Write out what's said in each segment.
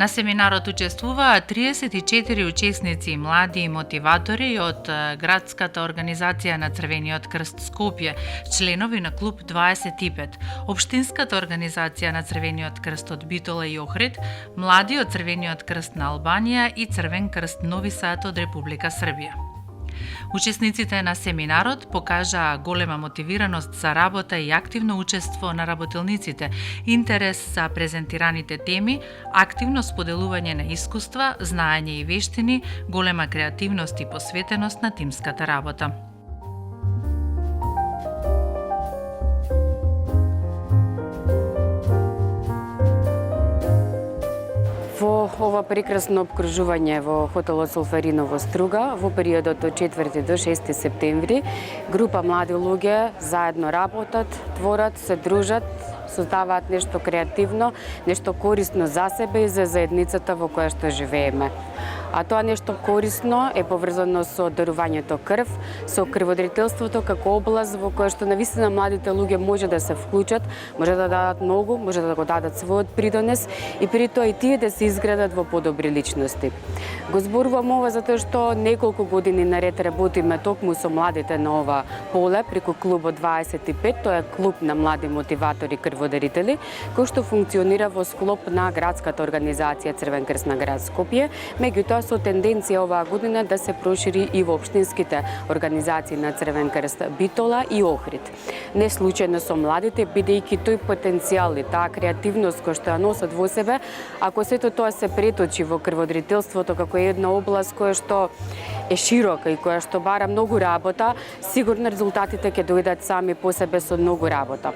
На семинарот учествуваа 34 учесници, млади мотиватори од градската организација на Црвениот крст Скопје, членови на клуб 25, општинската организација на Црвениот крст од Битола и Охрид, млади од Црвениот крст на Албанија и Црвен крст Нови Сад од Република Србија. Учесниците на семинарот покажаа голема мотивираност за работа и активно учество на работилниците, интерес за презентираните теми, активно споделување на искуства, знаење и вештини, голема креативност и посветеност на тимската работа. Во ова прекрасно обкружување во хотелот Солферино во Струга, во периодот од 4 до 6 септември, група млади луѓе заедно работат, творат, се дружат, создаваат нешто креативно, нешто корисно за себе и за заедницата во која што живееме. А тоа нешто корисно е поврзано со дарувањето крв, со крводарителството како област во која што навистина младите луѓе може да се вклучат, може да дадат многу, може да го дадат својот придонес и при тоа и тие да се изградат во подобри личности. Го зборувам ова затоа што неколку години наред работиме токму со младите на ова поле преку клубот 25, тоа е клуб на млади мотиватори крводарители, кој што функционира во склоп на градската организација Црвен крст на град Скопје, меѓутоа со тенденција оваа година да се прошири и во општинските организации на Црвен крст Битола и Охрид. Не случајно со младите, бидејќи тој потенцијал и таа креативност која што ја носат во себе, ако сето тоа се преточи во крводарителството како една област која што е широка и која што бара многу работа, сигурно резултатите ќе дојдат сами по себе со многу работа.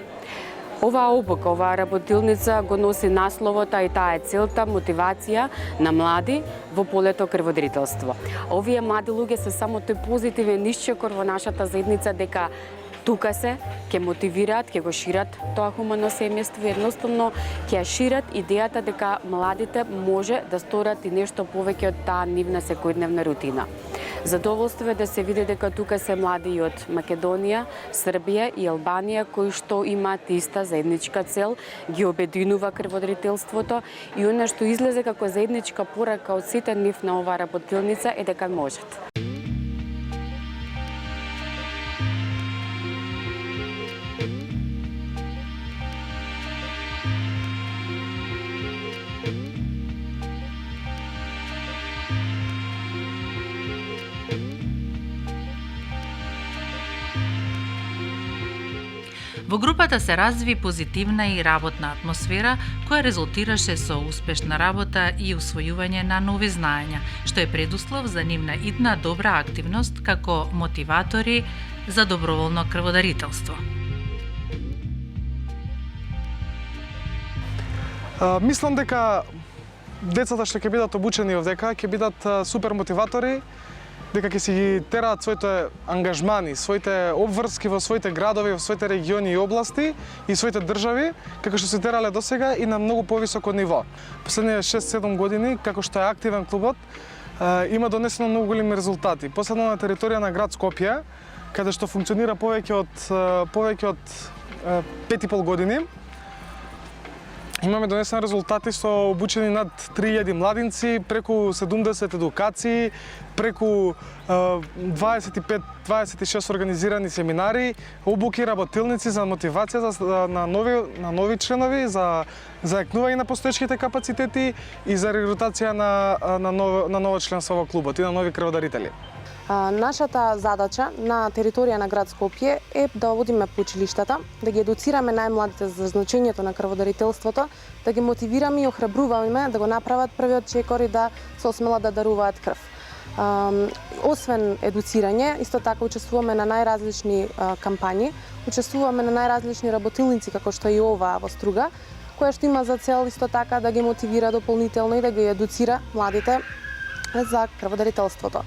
Оваа обука, оваа работилница го носи насловот, а и таа е целта, мотивација на млади во полето крводарителство. Овие млади луѓе се само тој позитивен исчекор во нашата заедница дека тука се, ќе мотивираат, ќе го шират тоа хумано семејство, едноставно ќе ја шират идејата дека младите може да сторат и нешто повеќе од таа нивна секојдневна рутина. Задоволство е да се види дека тука се млади и од Македонија, Србија и Албанија кои што имаат иста заедничка цел, ги обединува крводарителството и она што излезе како заедничка порака од сите нив на оваа работилница е дека можат. Во групата се разви позитивна и работна атмосфера, која резултираше со успешна работа и усвојување на нови знаења, што е предуслов за нивна идна добра активност како мотиватори за доброволно крводарителство. Мислам дека децата што ќе бидат обучени овдека ќе бидат супер мотиватори, дека ќе си ги тераат своите ангажмани, своите обврски во своите градови, во своите региони и области и своите држави, како што се терале досега и на многу повисоко ниво. Последните 6-7 години, како што е активен клубот, има донесено многу големи резултати. Последно на територија на град Скопје, каде што функционира повеќе од 5,5 години, имаме донесени резултати со обучени над 3000 младинци, преку 70 едукации, преку 25-26 организирани семинари, обуки, работилници за мотивација на нови членови, за зајакнување на постоечките капацитети и за регрутација на ново членство во клубот и на нови крводарители. Нашата задача на територија на град Скопје е да водиме по училиштата, да ги едуцираме најмладите за значењето на крводарителството, да ги мотивираме и охрабруваме да го направат првиот чекор и да се осмелат да даруваат крв. Освен едуцирање, исто така учествуваме на најразлични кампањи, учествуваме на најразлични работилници како што и ова во Струга, која што има за цел исто така да ги мотивира дополнително и да ги едуцира младите за крводарителството.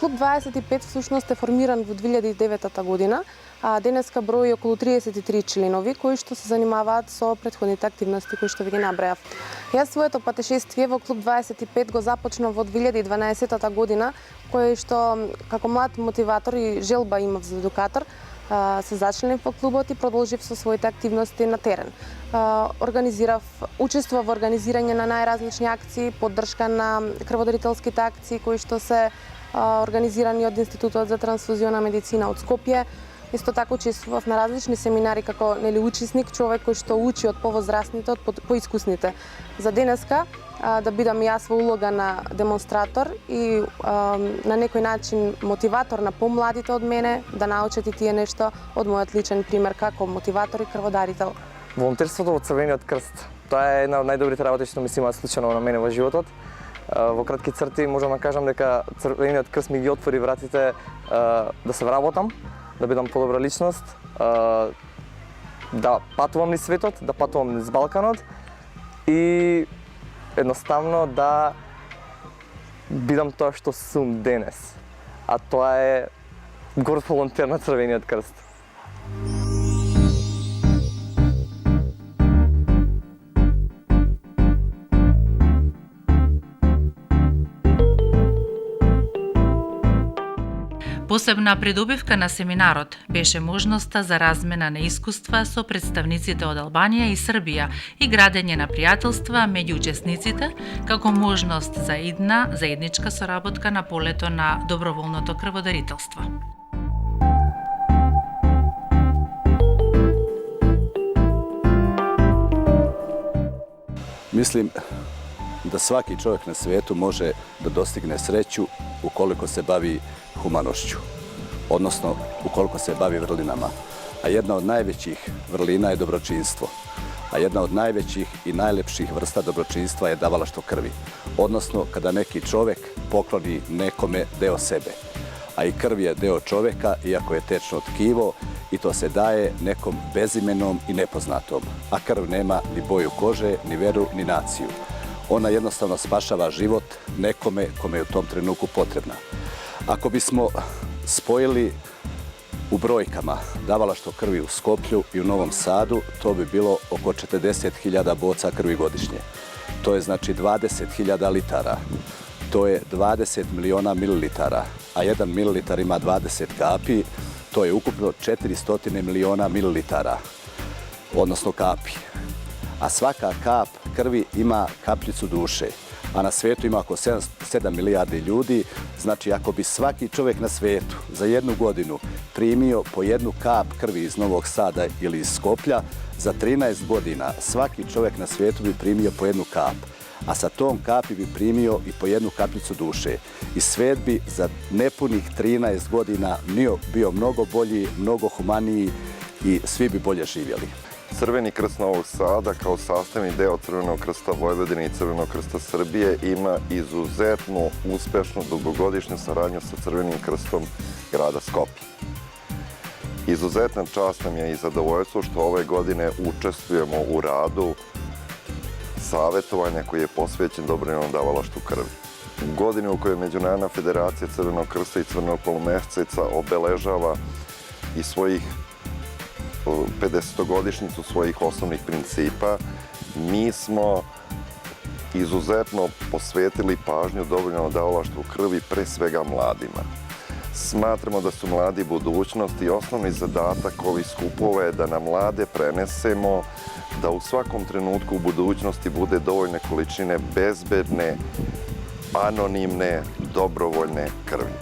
Клуб 25 всушност е формиран во 2009 година, а денеска брои околу 33 членови кои што се занимаваат со претходните активности кои што ви ги набреав. Јас своето патешествие во Клуб 25 го започнав во 2012 година, кој што како млад мотиватор и желба имав за едукатор, се зачленив во клубот и продолжив со своите активности на терен. Учествував во организирање на најразлични акции, поддршка на крводарителските акции кои што се организирани од Институтот за трансфузиона медицина од Скопје. Исто така учествував на различни семинари како учесник, човек кој што учи од повозрастните, од поискусните. За денеска да бидам јас во улога на демонстратор и на некој начин мотиватор на помладите од мене, да научат и тие нешто од мојот личен пример како мотиватор и крводарител. Волонтерството во Црвениот крст, тоа е една од најдобрите работи што ми се имаат случено на мене во животот. Во кратки црти можам да кажам дека Црвениот крст ми ги отвори вратите да се вработам, да бидам подобра личност, да патувам низ светот, да патувам низ Балканот и едноставно да бидам тоа што сум денес. А тоа е горд волонтер на Црвениот крст. Посебна придобивка на семинарот беше можноста за размена на искуства со представниците од Албанија и Србија и градење на пријателства меѓу учесниците, како можност за идна заедничка соработка на полето на доброволното крводарителство. Mislim da svaki čovjek na svijetu može da dostigne sreću ukoliko se bavi humanošću, odnosno ukoliko se bavi vrlinama. A jedna od najvećih vrlina je dobročinstvo. A jedna od najvećih i najlepših vrsta dobročinstva je davalaštvo krvi. Odnosno kada neki čovjek pokloni nekome deo sebe. A i krv je deo čovjeka, iako je tečno tkivo, i to se daje nekom bezimenom i nepoznatom. A krv nema ni boju kože, ni veru, ni naciju. Ona jednostavno spašava život nekome kome je u tom trenutku potrebna. Ako bismo spojili u brojkama davalaštvo krvi u Skoplju i u Novom Sadu, to bi bilo oko 40.000 boca krvi godišnje. To je znači 20.000 litara. To je 20 miliona mililitara, a 1 mililitar ima 20 kapi, to je ukupno 400 miliona mililitara, odnosno kapi. A svaka kap krvi ima kapljicu duše, a na svijetu ima oko 7 milijardi ljudi, znači ako bi svaki čovjek na svijetu za jednu godinu primio po jednu kap krvi iz Novog Sada ili iz Skoplja, za 13 godina svaki čovjek na svijetu bi primio po jednu kap, a sa tom kapi bi primio i po jednu kapljicu duše. I svijet bi za nepunih 13 godina bio mnogo bolji, mnogo humaniji i svi bi bolje živjeli. Crveni krst Novog Sada kao sastavni deo Crvenog krsta Vojvodine i Crvenog krsta Srbije ima izuzetno uspešnu dugogodišnju saradnju sa Crvenim krstom grada Skopje. Izuzetna čast nam je i zadovoljstvo što ove godine učestvujemo u radu savjetovanja koji je posvećen dobrovoljnom davalaštvu krvi. U godini u kojoj Međunarodna federacija Crvenog krsta i Crvenog polumesececa obeležava i svojih 50-godišnjicu svojih osnovnih principa, mi smo izuzetno posvetili pažnju dobrovoljnom davalaštvu krvi pre svega mladima. Smatramo da su mladi budućnost i osnovni zadatak ovih skupova je da na mlade prenesemo da u svakom trenutku u budućnosti bude dovoljne količine bezbedne, anonimne, dobrovoljne krvi.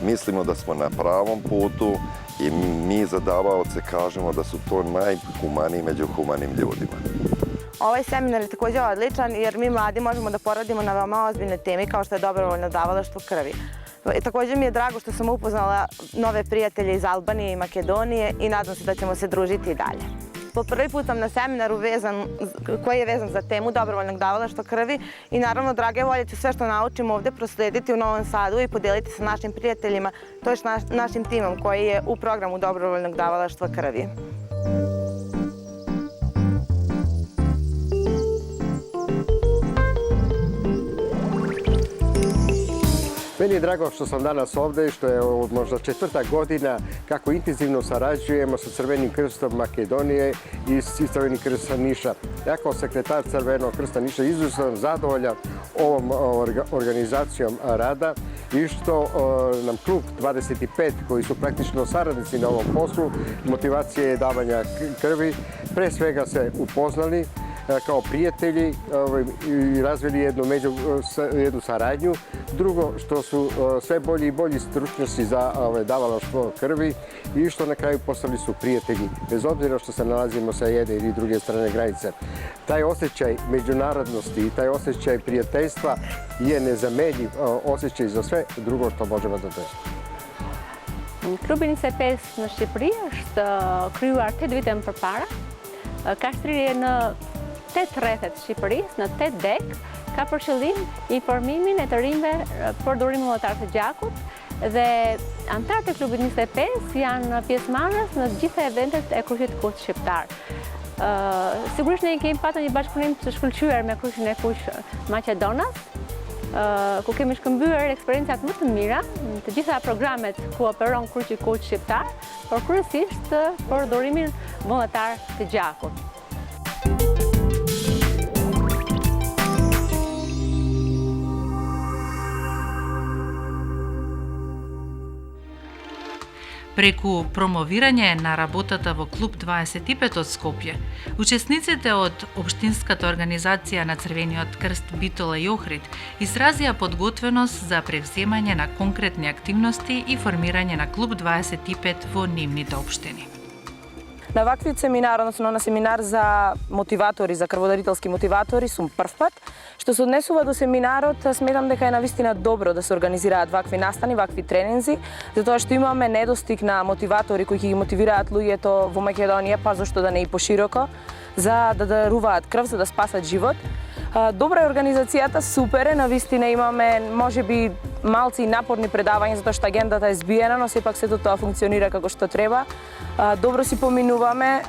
Mislimo da smo na pravom putu i mi za davaoce kažemo da su to najhumaniji među humanim ljudima. Ovaj seminar je takođe odličan jer mi mladi možemo da poradimo na veoma ozbiljne teme kao što je dobrovoljno davalaštvo krvi. Takođe mi je drago što sam upoznala nove prijatelje iz Albanije i Makedonije i nadam se da ćemo se družiti i dalje. Po prvi put sam na seminaru koji je vezan za temu dobrovoljnog davalaštva krvi i naravno, drage volje, ću sve što naučim ovde proslediti u Novom Sadu i podeliti sa našim prijateljima, to je našim timom koji je u programu dobrovoljnog davalaštva krvi. Meni je drago što sam danas ovde i što je možda 4. godina kako intenzivno sarađujemo sa Crvenim krstom Makedonije i Crvenim krstom Niša. Ja kao sekretar Crvenog krsta Niša izuzetno sam zadovoljan ovom organizacijom rada i što nam klub 25 koji su praktično saradnici na ovom poslu, motivacije davanja krvi, pre svega se upoznali kao prijatelji i razvili jednu saradnju. Drugo, što su sve bolji i bolji stručnjaci za davalaštvo krvi i što na kraju postali su prijatelji, bez obzira što se nalazimo sa jedne ili druge strane granice. Taj osjećaj međunarodnosti i taj osjećaj prijateljstva je nezamenljiv osjećaj za sve drugo što možemo da desimo. Klubi 25 në Shqipëri është krijuar 8 vite më përpara. Ka shtrihje në 8 rrethet të Shqipërisë, në 8 dek, ka për qëllim informimin e të rinjve për durimin vullnetar të gjakut dhe anëtarët e klubit 25 janë pjesëmarrës në të gjitha eventet e Kushit Kuq shqiptar. Sigurisht ne kemi pasur një bashkëpunim të shkëlqyer me Kushin e Kuq Maqedonas, ku kemi shkëmbyer eksperiencat më të mira në të gjitha programet ku operon Kushi Kuq shqiptar, por kryesisht për durimin vullnetar të gjakut. Преку промовирање на работата во Клуб 25 од Скопје, учесниците од Општинската организација на Црвениот крст Битола и Охрид изразија подготвеност за превземање на конкретни активности и формирање на Клуб 25 во нивните општини. На ваквиот семинар, односно на семинар за мотиватори, за крводарителски мотиватори, сум прв пат. Што се однесува до семинарот, сметам дека е навистина добро да се организираат вакви настани, вакви тренинзи, затоа што имаме недостиг на мотиватори кои ќе ги мотивираат луѓето во Македонија, па зашто да не и пошироко, за да даруваат крв, за да спасат живот. Добра е организацијата, супер е, навистина имаме можеби малци напорни предавања затоа што агендата е збиена, но сепак сето тоа функционира како што треба. Добро си поминуваме,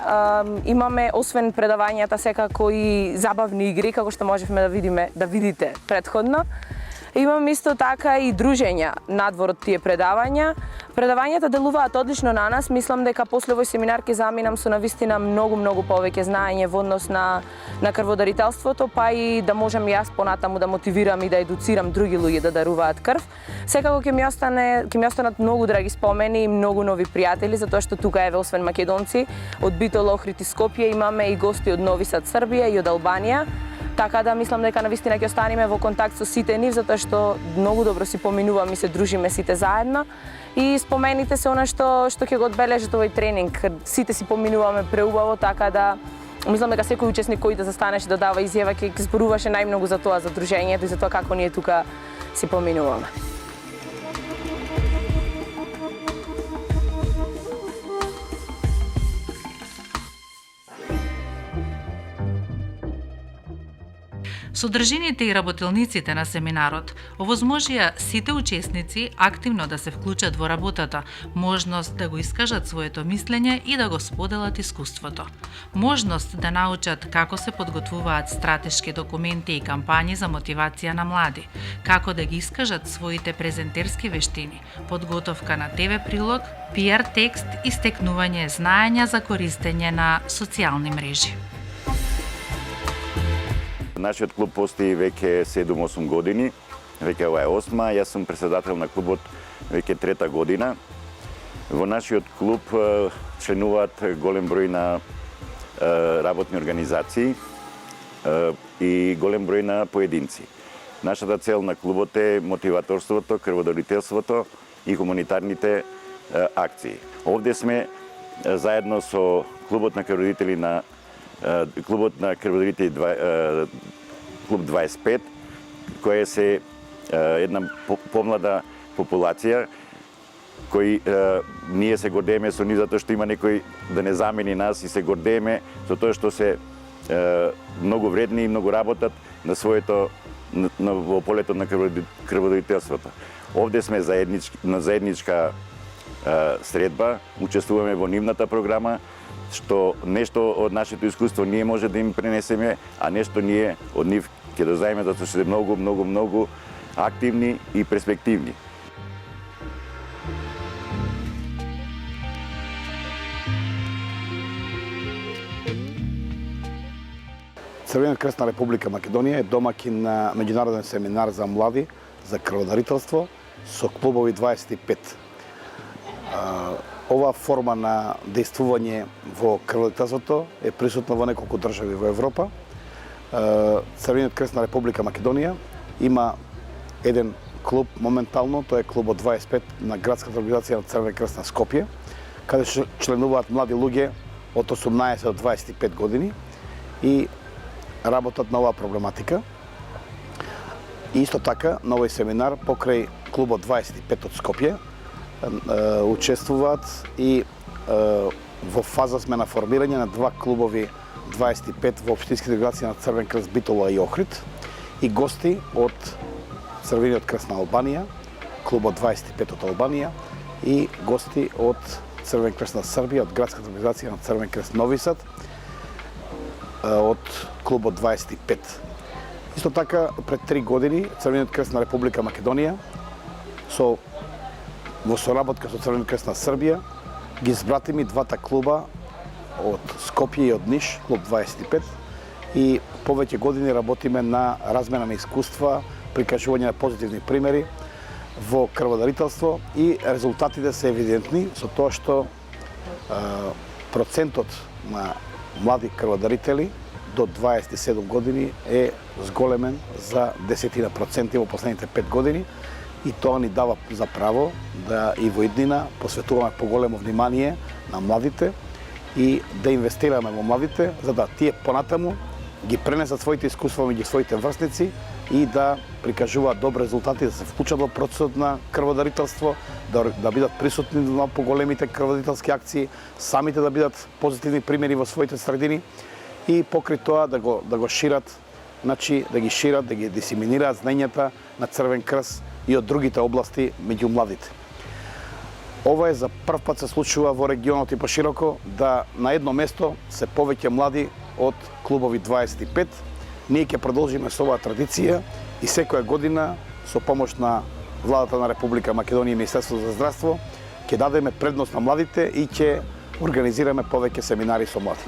имаме освен предавањата секако и забавни игри како што можевме да видите претходно. Имам исто така и дружења надвор од тие предавања. Предавањата делуваат одлично на нас. Мислам дека после овој семинар ќе заминам со навистина многу повеќе знаење во однос на крводарителството, па и да можам јас понатаму да мотивирам и да едуцирам други луѓе да даруваат крв. Секако ќе ми останат многу драги спомени и многу нови пријатели, затоа што тука еве освен македонци од Битола, Охрид и Скопје имаме и гости од Нови Сад, Србија и од Албанија. Така да мислам дека навистина ќе останеме во контакт со сите нив, затоа што многу добро си поминуваме и се дружиме сите заедно. И спомените се она што ќе го одбележат овој тренинг. Сите си поминуваме преубаво, така да мислам дека секој учесник кој да застанеше да дава изјава ќе зборуваше најмногу за тоа, за дружењето и за тоа како ние тука си поминуваме. Содржините и работилниците на семинарот овозможија сите учесници активно да се вклучат во работата, можност да го искажат своето мислење и да го споделат искуството, можност да научат како се подготвуваат стратешки документи и кампањи за мотивација на млади, како да ги искажат своите презентерски вештини, подготовка на ТВ прилог, PR текст и стекнување знаења за користење на социјални мрежи. Нашиот клуб постои веќе 7-8 години, веќе ова е 8-ма, јас сум председател на клубот веќе 3-та година. Во нашиот клуб членуваат голем број на работни организации и голем број на поединци. Нашата цел на клубот е мотиваторството, крводарителството и хуманитарните акции. Овде сме заедно со клубот на крводарители Клуб 25, кој е една помлада популација, кои ние се гордееме со нив затоа што има некој да не замени нас и се гордееме со тоа што се многу вредни и многу работат на своето во полето на крводарителството. Овде сме на заедничка средба, учествуваме во нивната програма, што нешто од нашето искуство ние може да им пренесеме, а нешто ние од нив ќе дозаеме затоа што се многу активни и перспективни. Црвениот крст на Република Македонија е домаќин на меѓународен семинар за млади за крводарителство со клубови 25. Оваа форма на дејствување во крводарителството е присутна во неколку држави во Европа. Црвениот крст на Република Македонија има еден клуб моментално, тоа е клубот 25 на градската организација на Црвен крст на Скопје, каде членуваат млади луѓе од 18 до 25 години и работат на оваа проблематика. И исто така, на овој семинар покрај клубот 25 од Скопје учествуваат и во фаза сме на формирање на два клубови 25 во општинските делегации на Црвен крст Битола и Охрид и гости од Црвениот крст на Албанија, клубот 25 од Албанија и гости од Црвен крст на Србија, од градската организација на Црвен крст Нови Сад, од клубот 25. Исто така, пред 3 години, Црвениот крст на Република Македонија, во соработка со Црвениот крст на Србија, ги збратими двата клуба од Скопје и од Ниш, клуб 25, и повеќе години работиме на размена на искуства, прикажување на позитивни примери во крводарителство и резултатите се евидентни со тоа што процентот на млади крводарители до 27 години е зголемен за 10% во последните 5 години и тоа ни дава за право да и во иднина посветуваме поголемо внимание на младите и да инвестираме во младите за да тие понатаму ги пренесат своите искуства меѓу своите врсници и да прикажуваат добри резултати, да се вклучат во процесот на крводарителство, да бидат присутни на поголемите крводарителски акции, самите да бидат позитивни примери во своите средини и покри тоа да го шират, значи да ги шират, да ги дисеминираат знаењата на Црвен крст и од другите области меѓу младите. Ова е за прв пат се случува во регионот и пошироко да на едно место се повеќе млади од клубови 25. Ние ќе продолжиме со оваа традиција и секоја година со помош на Владата на Република Македонија и Министерството за здравство ќе дадеме предност на младите и ќе организираме повеќе семинари со млади.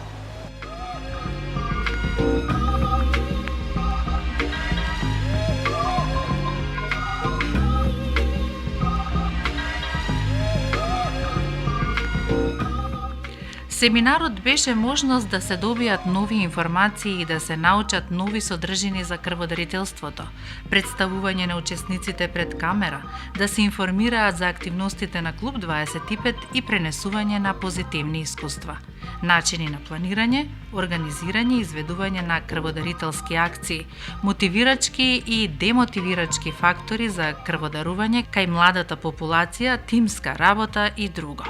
Семинарот беше можност да се добијат нови информации и да се научат нови содржини за крводарителството, представување на учесниците пред камера, да се информираат за активностите на Клуб 25 и пренесување на позитивни искуства, начини на планирање, организирање и изведување на крводарителски акции, мотивирачки и демотивирачки фактори за крводарување кај младата популација, тимска работа и друго.